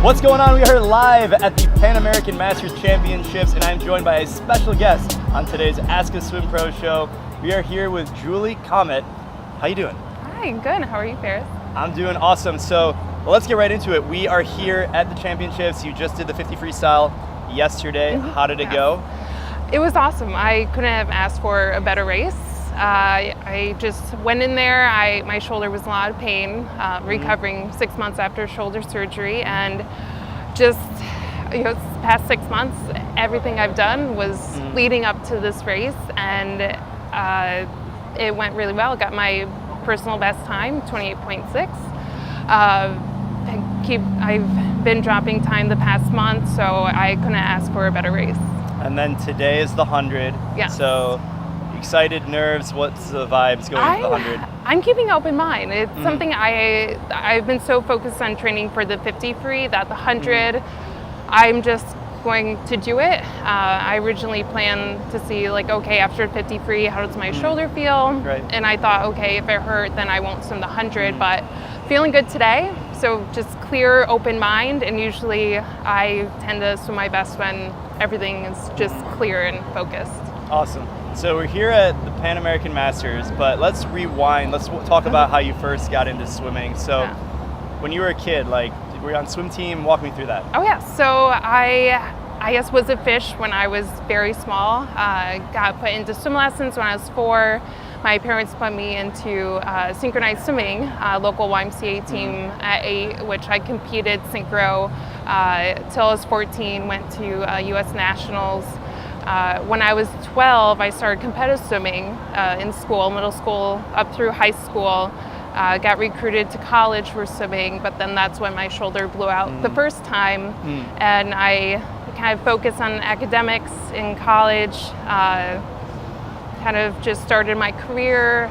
What's going on? We are live at the Pan American Masters Championships, and I'm joined by a special guest on today's AskASwimPro show. We are here with Julie Kamat. How you doing? Hi, good. How are you, Ferris? I'm doing awesome. So let's get right into it. We are here at the championships. You just did the 50 freestyle yesterday. How did it go? It was awesome. I couldn't have asked for a better race. I just went in there. My shoulder was in a lot of pain, recovering 6 months after shoulder surgery, and just past 6 months, everything I've done was leading up to this race, and it went really well. Got my personal best time, 28.6. I've been dropping time the past month, so I couldn't ask for a better race. And then today is the 100. Yeah. So excited, nerves, what's the vibes going to the 100? I'm keeping an open mind. It's something I've been so focused on training for the 50 free that the 100, I'm just going to do it. I originally planned to see okay, after 50 free, how does my shoulder feel? Right. And I thought, okay, if it hurt, then I won't swim the 100, but feeling good today. So just clear, open mind, and usually I tend to swim my best when everything is just clear and focused. Awesome. So we're here at the Pan American Masters, but let's rewind. Let's talk about how you first got into swimming. So when you were a kid, were you on swim team? Walk me through that. Oh yeah, so I guess was a fish when I was very small. Got put into swim lessons when I was 4. My parents put me into synchronized swimming, local YMCA team at 8, which I competed synchro till I was 14, went to US Nationals. When I was 12, I started competitive swimming in school, middle school, up through high school. Got recruited to college for swimming, but then that's when my shoulder blew out the first time. And I kind of focused on academics in college, kind of just started my career,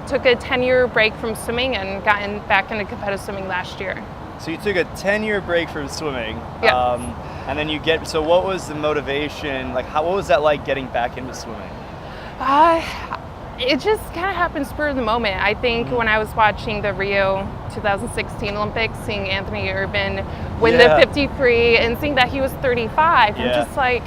took a 10-year break from swimming and gotten back into competitive swimming last year. So you took a 10-year break from swimming. Yeah. And then so what was the motivation? What was that like getting back into swimming? It just kind of happened spur of the moment. I think when I was watching the Rio 2016 Olympics, seeing Anthony Ervin win the 50 free and seeing that he was 35, I'm just like,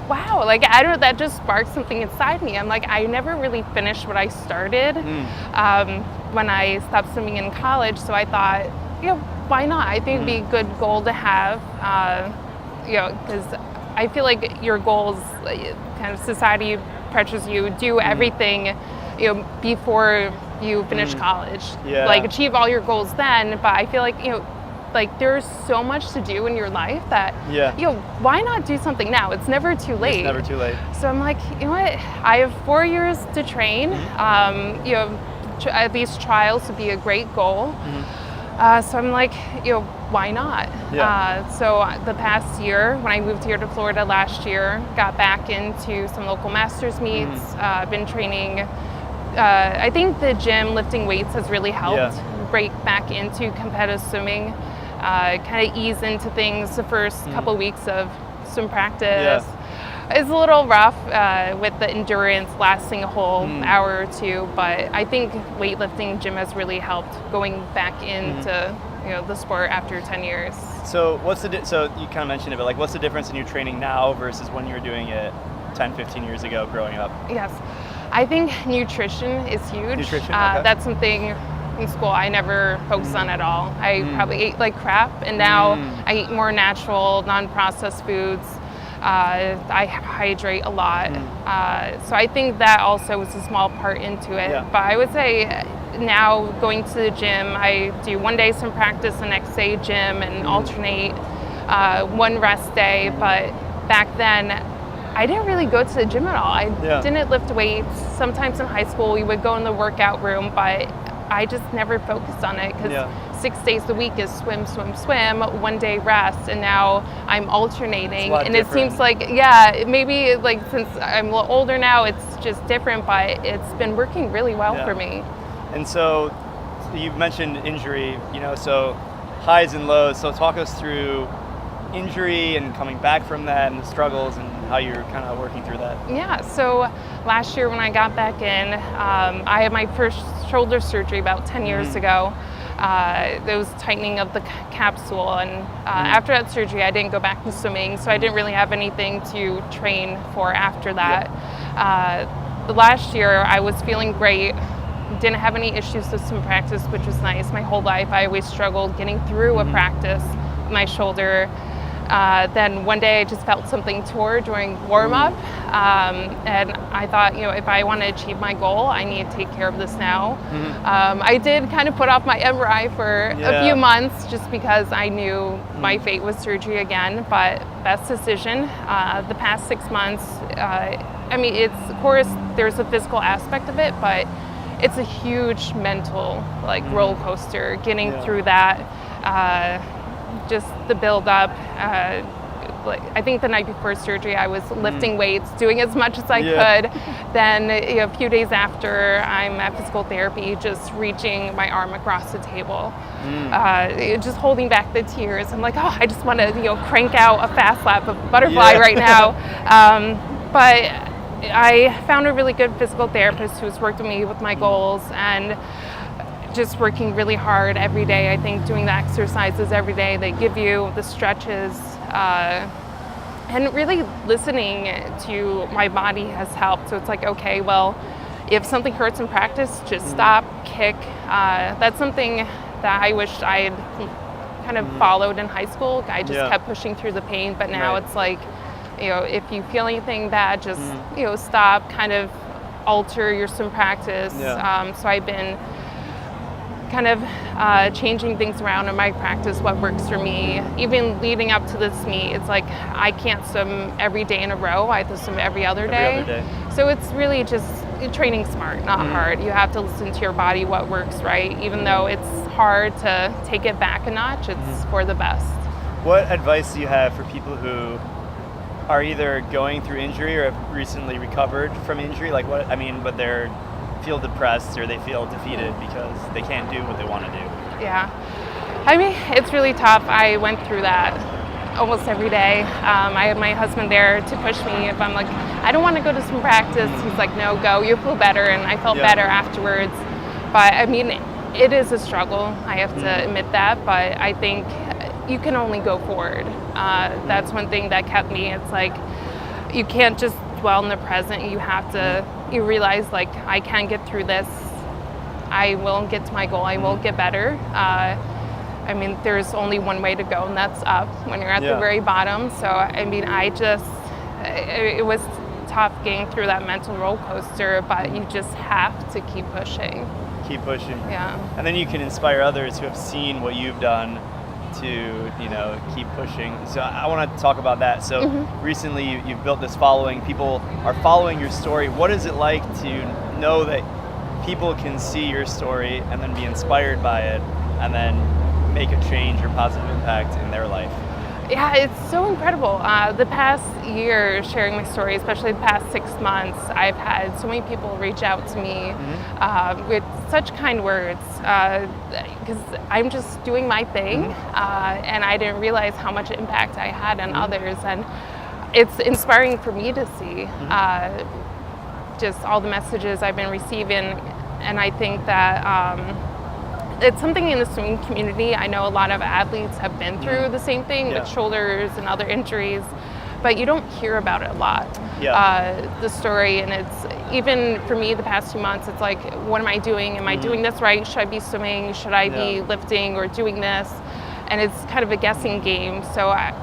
wow, I don't know, that just sparked something inside me. I'm like, I never really finished what I started when I stopped swimming in college. So I thought, why not? I think it'd be a good goal to have, because I feel like your goals, kind of society pressures you do everything, before you finish college. Achieve all your goals then. But I feel like there's so much to do in your life that why not do something now? It's never too late. It's never too late. So I'm like, you know what? I have 4 years to train. At least trials would be a great goal. So I'm like, why not? So the past year, when I moved here to Florida last year, got back into some local masters meets. Been training. I think the gym lifting weights has really helped break back into competitive swimming. Kind of ease into things the first couple weeks of swim practice. It's a little rough with the endurance lasting a whole hour or two, but I think weightlifting gym has really helped going back into the sport after 10 years. So so you kind of mentioned it, but what's the difference in your training now versus when you were doing it 10, 15 years ago growing up? Yes, I think nutrition is huge. Nutrition, okay. That's something in school I never focused on at all. I probably ate like crap, and now I eat more natural, non-processed foods. I hydrate a lot. So I think that also was a small part into it. But I would say now going to the gym, I do one day some practice, the next day gym, and alternate one rest day. But back then, I didn't really go to the gym at all. I didn't lift weights. Sometimes in high school, we would go in the workout room, but I just never focused on it because 6 days a week is swim, swim, swim, one day rest, and now I'm alternating. And it seems like, maybe since I'm a little older now, it's just different, but it's been working really well for me. And so you've mentioned injury, so highs and lows. So talk us through injury and coming back from that and the struggles and how you're kind of working through that. Yeah, so last year when I got back in, I had my first shoulder surgery about 10 years ago. there was tightening of the capsule, and after that surgery I didn't go back to swimming, so I didn't really have anything to train for after that. The last year I was feeling great, didn't have any issues with swim practice, which was nice. My whole life I always struggled getting through a practice with my shoulder. Then one day I just felt something tore during warm-up, and I thought, if I want to achieve my goal, I need to take care of this now. I did kind of put off my MRI for a few months just because I knew my fate was surgery again, but best decision. The past 6 months, of course, there's a physical aspect of it, but it's a huge mental roller coaster getting through that. Just the build up. I think the night before surgery I was lifting weights, doing as much as I could. Then a few days after, I'm at physical therapy, just reaching my arm across the table, just holding back the tears. I'm like, I just want to crank out a fast lap of butterfly right now. But I found a really good physical therapist who's worked with me with my goals, and just working really hard every day. I think doing the exercises every day, they give you the stretches, and really listening to my body has helped. So it's like, okay, well, if something hurts in practice, just stop, kick. That's something that I wish I had kind of followed in high school. I just kept pushing through the pain, but now it's like, if you feel anything bad, just stop, kind of alter your swim practice. So I've been kind of changing things around in my practice, what works for me. Even leading up to this meet, it's like I can't swim every day in a row. I have to swim every other day. So it's really just training smart, not hard. You have to listen to your body, what works, right? Even though it's hard to take it back a notch, it's for the best. What advice do you have for people who are either going through injury or have recently recovered from injury? But they're feel depressed or they feel defeated because they can't do what they want to do? It's really tough. I went through that almost every day. I had my husband there to push me. If I'm like, I don't want to go to swim practice, he's like, no, go, you'll feel better. And I felt better afterwards. But it is a struggle. I have to admit that, but I think you can only go forward. That's one thing that kept me. It's like, you can't just dwell in the present. You realize, I can get through this. I will get to my goal. I will get better. There's only one way to go, and that's up when you're at the very bottom. So, it was tough getting through that mental roller coaster, but you just have to keep pushing. Keep pushing. Yeah. And then you can inspire others who have seen what you've done to keep pushing. So I want to talk about that. So recently you've built this following. People are following your story. What is it like to know that people can see your story and then be inspired by it and then make a change or positive impact in their life? Yeah, it's so incredible. The past year, sharing my story, especially the past 6 months, I've had so many people reach out to me with such kind words, because I'm just doing my thing, and I didn't realize how much impact I had on others, and it's inspiring for me to see just all the messages I've been receiving, and I think that it's something in the swimming community. I know a lot of athletes have been through the same thing with shoulders and other injuries, but you don't hear about it a lot, the story. And it's, even for me, the past 2 months, it's like, what am I doing? Am I doing this right? Should I be swimming? Should I be lifting or doing this? And it's kind of a guessing game. So I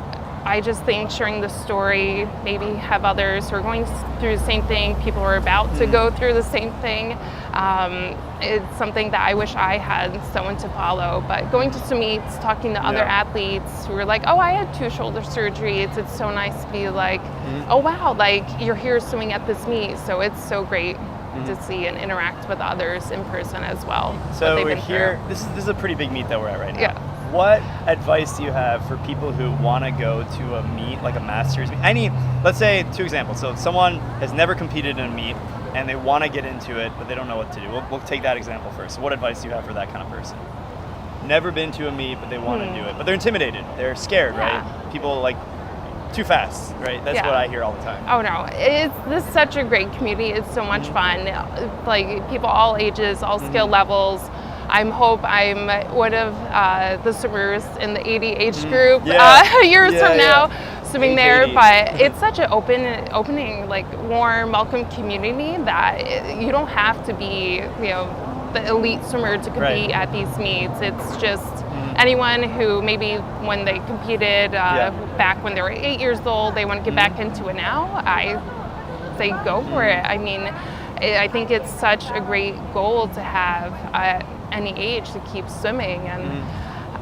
just think sharing the story, maybe have others who are going through the same thing, people who are about to go through the same thing. It's something that I wish I had someone to follow. But going to some meets, talking to other athletes who are like, oh, I had 2 shoulder surgeries. It's so nice to be like, oh, wow, you're here swimming at this meet. So it's so great to see and interact with others in person as well. So we're here, this is a pretty big meet that we're at right now. Yeah. What advice do you have for people who want to go to a meet, like a master's meet? Let's say 2 examples. So someone has never competed in a meet and they want to get into it, but they don't know what to do. We'll take that example first. So what advice do you have for that kind of person? Never been to a meet, but they want to do it, but they're intimidated. They're scared, right? People too fast, right? That's what I hear all the time. Oh no, this is such a great community. It's so much fun. People all ages, all skill levels. I'm hope I'm one of the swimmers in the 80 age group years from now, swimming there. 80. But it's such an opening, like warm, welcome community that you don't have to be, the elite swimmer to compete at these meets. It's just anyone who maybe when they competed back when they were 8 years old, they want to get back into it now. I say go for it. I mean, I think it's such a great goal to have at any age to keep swimming. And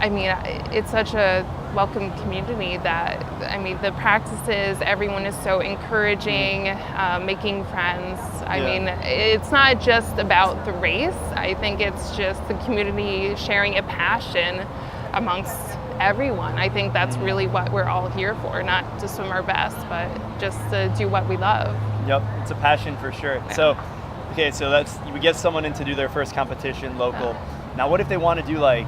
I mean, it's such a welcome community that, I mean, the practices, everyone is so encouraging, making friends. I mean, it's not just about the race. I think it's just the community sharing a passion amongst everyone. I think that's really what we're all here for, not to swim our best, but just to do what we love. Yep, it's a passion for sure. Yeah. So, okay, so we get someone in to do their first competition local. Now, what if they want to do like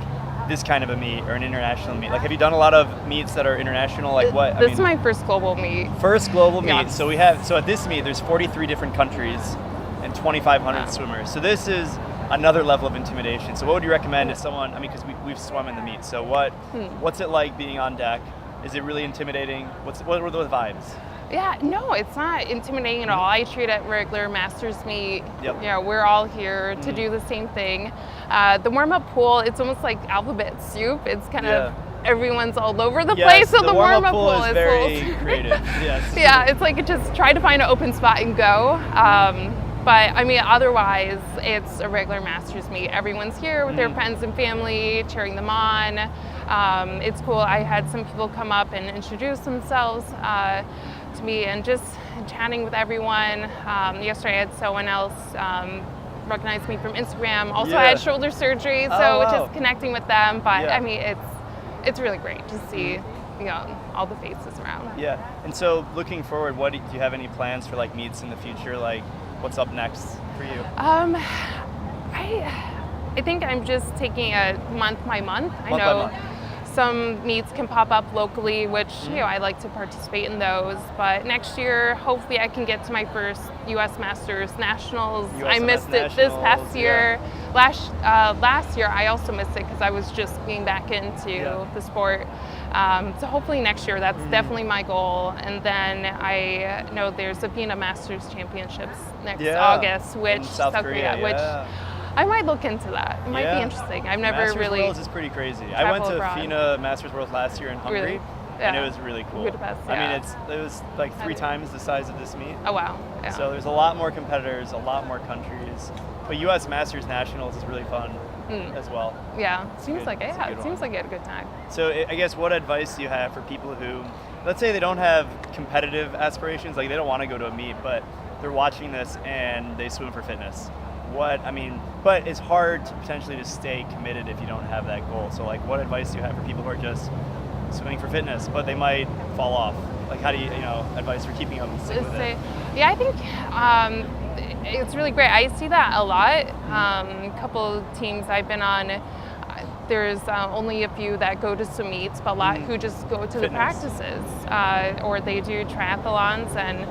this kind of a meet or an international meet? Like, have you done a lot of meets that are international? Like what? This is my first global meet. First global meet. So at this meet, there's 43 different countries and 2,500 swimmers. So this is another level of intimidation. So what would you recommend if someone, I mean, because we've swum in the meet. So what's it like being on deck? Is it really intimidating? What were those vibes? Yeah, no, it's not intimidating at all. I treat it regular Masters meet. Yep. We're all here to do the same thing. The warm-up pool, it's almost like alphabet soup. It's kind of everyone's all over the place. So the warm-up pool is very creative. Yes. Yeah, it's like just try to find an open spot and go. But I mean, otherwise, it's a regular Masters meet. Everyone's here with their friends and family, cheering them on. It's cool. I had some people come up and introduce themselves to me and just chatting with everyone. Yesterday I had someone else recognize me from Instagram. Also I had shoulder surgery, so just connecting with them. But I mean, it's really great to see all the faces around. Yeah. And so looking forward, do you have any plans for like meets in the future? Like what's up next for you? I think I'm just taking a month by month. I know some meets can pop up locally, which I like to participate in those. But next year, hopefully, I can get to my first U.S. Masters Nationals. I missed it this past year. Last year, I also missed it because I was just getting back into the sport. So hopefully next year, that's definitely my goal. And then I know there's the FINA Masters Championships next August, which South Korea, which I might look into that. It might be interesting. I've never Masters really. Worlds is pretty crazy. I went to FINA Masters Worlds last year in Hungary. Really? And it was really cool. Budapest, I mean, it was like 3 times the size of this meet. Oh wow! Yeah. So there's a lot more competitors, a lot more countries. But U.S. Masters Nationals is really fun as well. Yeah, seems like it. Yeah, it seems like you had a good time. So I guess what advice do you have for people who, let's say they don't have competitive aspirations, like they don't want to go to a meet, but they're watching this and they swim for fitness? But it's hard to potentially to stay committed if you don't have that goal. So like, what advice do you have for people who are just swimming for fitness, but they might fall off? Like, how do you, advice for keeping them stick with it? Yeah, I think it's really great. I see that a lot. A couple teams I've been on, there's only a few that go to swim meets, but a lot who just go to the practices, or they do triathlons, and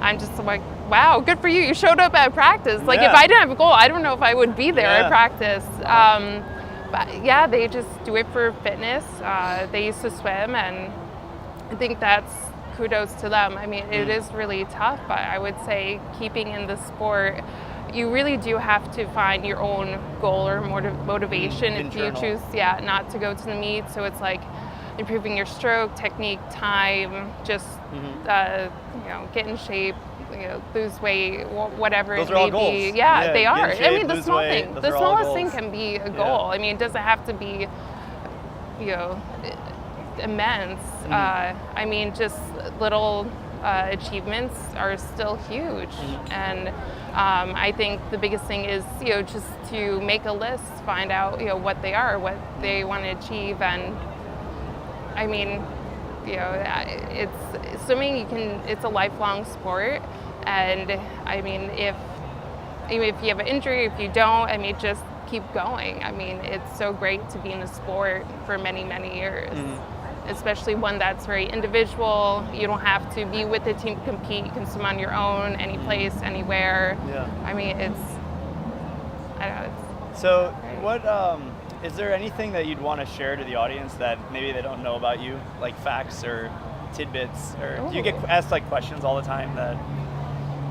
I'm just like, wow, good for you. You showed up at practice. Like, if I didn't have a goal, I don't know if I would be there at practice. But yeah, they just do it for fitness. They used to swim, and I think that's kudos to them. I mean, it is really tough, but I would say keeping in the sport, you really do have to find your own goal or motivation if you choose, not to go to the meet. So it's like improving your stroke, technique, time, just get in shape, lose weight, whatever Those it are all may goals. be. Yeah, they are. Shape, I mean, the small weight, thing, the smallest thing can be a goal. I mean, it doesn't have to be, immense. I mean, just little achievements are still huge. And I think the biggest thing is, just to make a list, find out, what they are, what they want to achieve. And I mean, it's swimming, it's a lifelong sport. And I mean, even if you have an injury, if you don't, I mean, just keep going. I mean, it's so great to be in a sport for many, many years. Especially one that's very individual. You don't have to be with the team to compete. You can swim on your own, any place, anywhere. I mean, it's So what is there anything that you'd want to share to the audience that maybe they don't know about you, like facts or tidbits, or do you get asked like questions all the time that,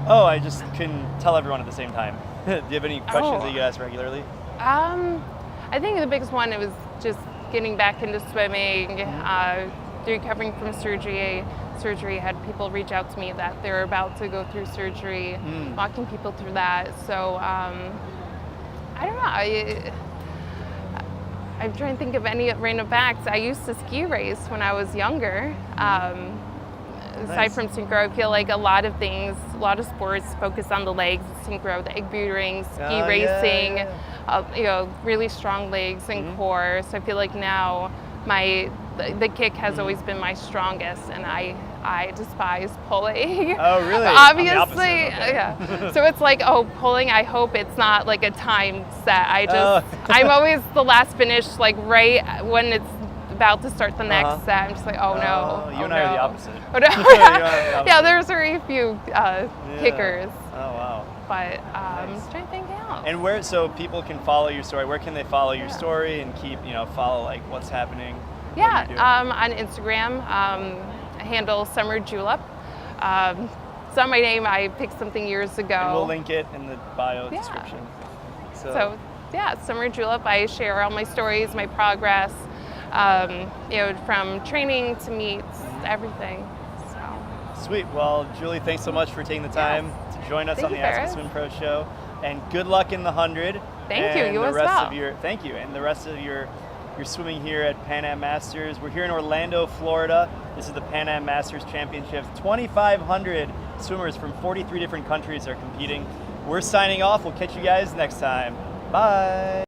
oh, I just couldn't tell everyone at the same time? Do you have any questions that you get asked regularly? I think the biggest one, it was just getting back into swimming, recovering from surgery. Had people reach out to me that they're about to go through surgery, walking people through that. So I don't know. I'm trying to think of any random facts. I used to ski race when I was younger. Aside from synchro, I feel like a lot of sports focus on the legs. Synchro, the egg booting, ski racing, really strong legs and core. So I feel like now the kick has always been my strongest, and I despise pulling. Oh, really? Obviously, okay. Yeah. So it's like, I hope it's not like a time set. I'm always the last finish, like right when it's about to start the next set. I'm just like, oh no. You and I are the opposite. Oh, no. Yeah, there's very few kickers. Oh, wow. But I'm just trying to think out. And so people can follow your story. Where can they follow your story and keep, follow like what's happening? Yeah, on Instagram, handle Summer Julep. It's not my name. I picked something years ago. And we'll link it in the bio description. So Summer Julep. I share all my stories, my progress, from training to meets, everything. So. Sweet. Well, Julie, thanks so much for taking the time to join us on the AskASwimPro show. And good luck in the 100. Thank you. You as well. Thank you. And the rest of your swimming here at Pan Am Masters. We're here in Orlando, Florida. This is the Pan Am Masters Championships. 2,500 swimmers from 43 different countries are competing. We're signing off. We'll catch you guys next time. Bye.